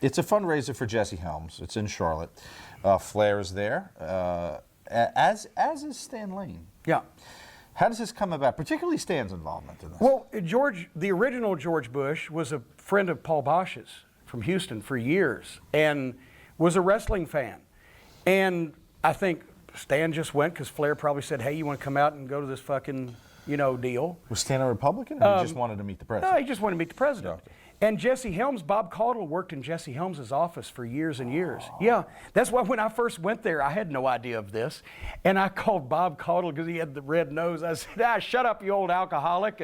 It's a fundraiser for Jesse Helms. It's in Charlotte. Flair is there, as is Stan Lane. Yeah. How does this come about, particularly Stan's involvement in this? Well, the original George Bush was a friend of Paul Bosch's from Houston for years and was a wrestling fan. And I think Stan just went because Flair probably said, hey, you want to come out and go to this fucking, deal? Was Stan a Republican, or he just wanted to meet the president? No, he just wanted to meet the president. Okay. And Jesse Helms, Bob Caudle worked in Jesse Helms' office for years and years. Yeah, that's why when I first went there, I had no idea of this. And I called Bob Caudle because he had the red nose. I said, shut up, you old alcoholic.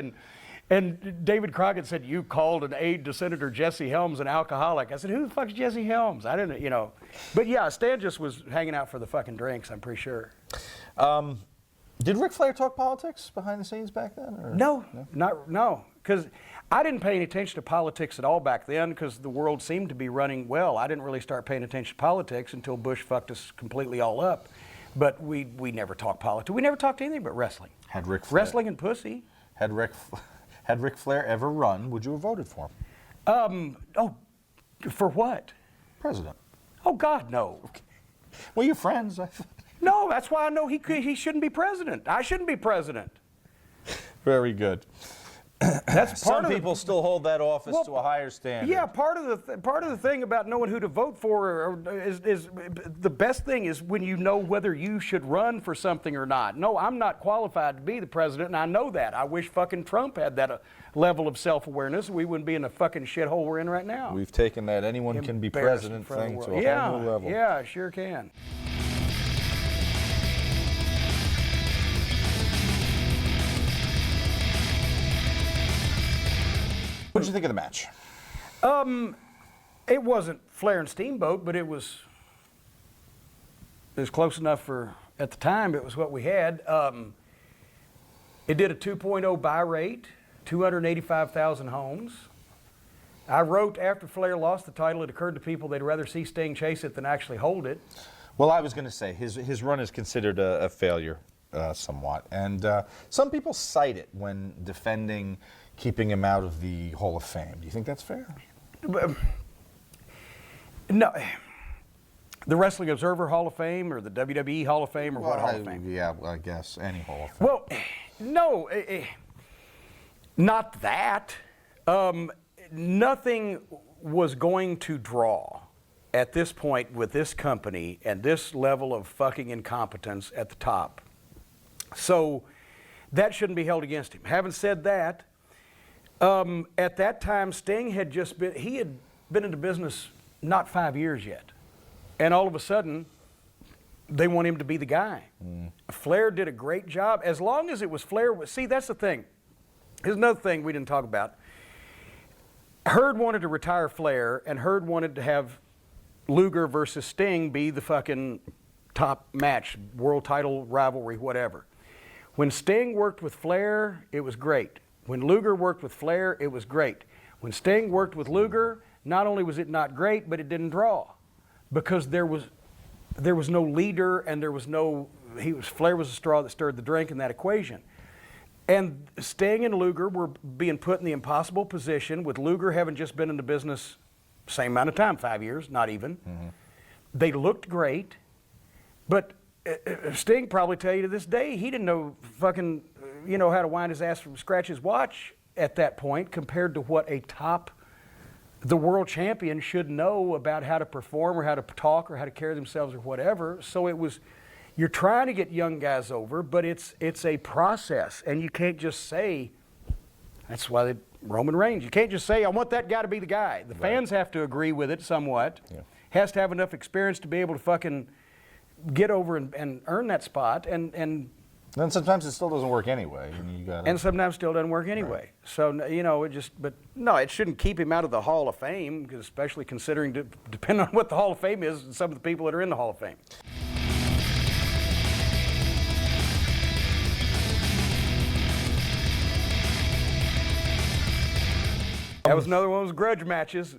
And David Crockett said, you called an aide to Senator Jesse Helms an alcoholic. I said, who the fuck's Jesse Helms? I didn't, But yeah, Stan just was hanging out for the fucking drinks, I'm pretty sure. Did Ric Flair talk politics behind the scenes back then? Or? No, because I didn't pay any attention to politics at all back then because the world seemed to be running well. I didn't really start paying attention to politics until Bush fucked us completely all up. But we never talked politics. We never talked anything but wrestling. Had Ric Flair, wrestling and pussy. Had Ric Flair ever run, would you have voted for him? For what? President. Oh, God, no. Well, you're friends. No, that's why I know he shouldn't be president. I shouldn't be president. Very good. That's part Some people still hold that office to a higher standard. Yeah, part of the thing about knowing who to vote for is the best thing is when you know whether you should run for something or not. No, I'm not qualified to be the president, and I know that. I wish fucking Trump had that level of self-awareness. We wouldn't be in the fucking shithole we're in right now. We've taken that anyone can be president thing to a whole new level. Yeah, sure can. What did you think of the match? It wasn't Flair and Steamboat, but it was close enough for, at the time, it was what we had. It did a 2.0 buy rate, 285,000 homes. I wrote after Flair lost the title, it occurred to people they'd rather see Sting chase it than actually hold it. Well, I was going to say, his run is considered a failure somewhat. And some people cite it when defending keeping him out of the Hall of Fame. Do you think that's fair? No. The Wrestling Observer Hall of Fame or the WWE Hall of Fame or what Hall of Fame? Yeah, well, I guess any Hall of Fame. Well, no, not that. Nothing was going to draw at this point with this company and this level of fucking incompetence at the top. So that shouldn't be held against him. Having said that, at that time, Sting had he had been into business not 5 years yet. And all of a sudden, they want him to be the guy. Flair did a great job. As long as it was Flair, see, that's the thing. Here's another thing we didn't talk about. Hurd wanted to retire Flair, and Hurd wanted to have Luger versus Sting be the fucking top match, world title rivalry, whatever. When Sting worked with Flair, it was great. When Luger worked with Flair, it was great. When Sting worked with Luger, not only was it not great, but it didn't draw. Because there was no leader and there was no, Flair was the straw that stirred the drink in that equation. And Sting and Luger were being put in the impossible position with Luger having just been in the business same amount of time, 5 years, not even. They looked great, but Sting probably tell you to this day, he didn't know fucking, how to wind his ass from scratch his watch at that point compared to what the world champion should know about how to perform or how to talk or how to carry themselves or whatever. So you're trying to get young guys over, but it's a process, and you can't just say, that's why Roman Reigns, you can't just say, I want that guy to be the guy. The fans have to agree with it somewhat. Yeah. Has to have enough experience to be able to fucking get over and earn that spot, and then sometimes it still doesn't work anyway. And sometimes still doesn't work anyway. Right. So, but no, it shouldn't keep him out of the Hall of Fame, especially considering, depending on what the Hall of Fame is, and some of the people that are in the Hall of Fame. That was another one of those grudge matches.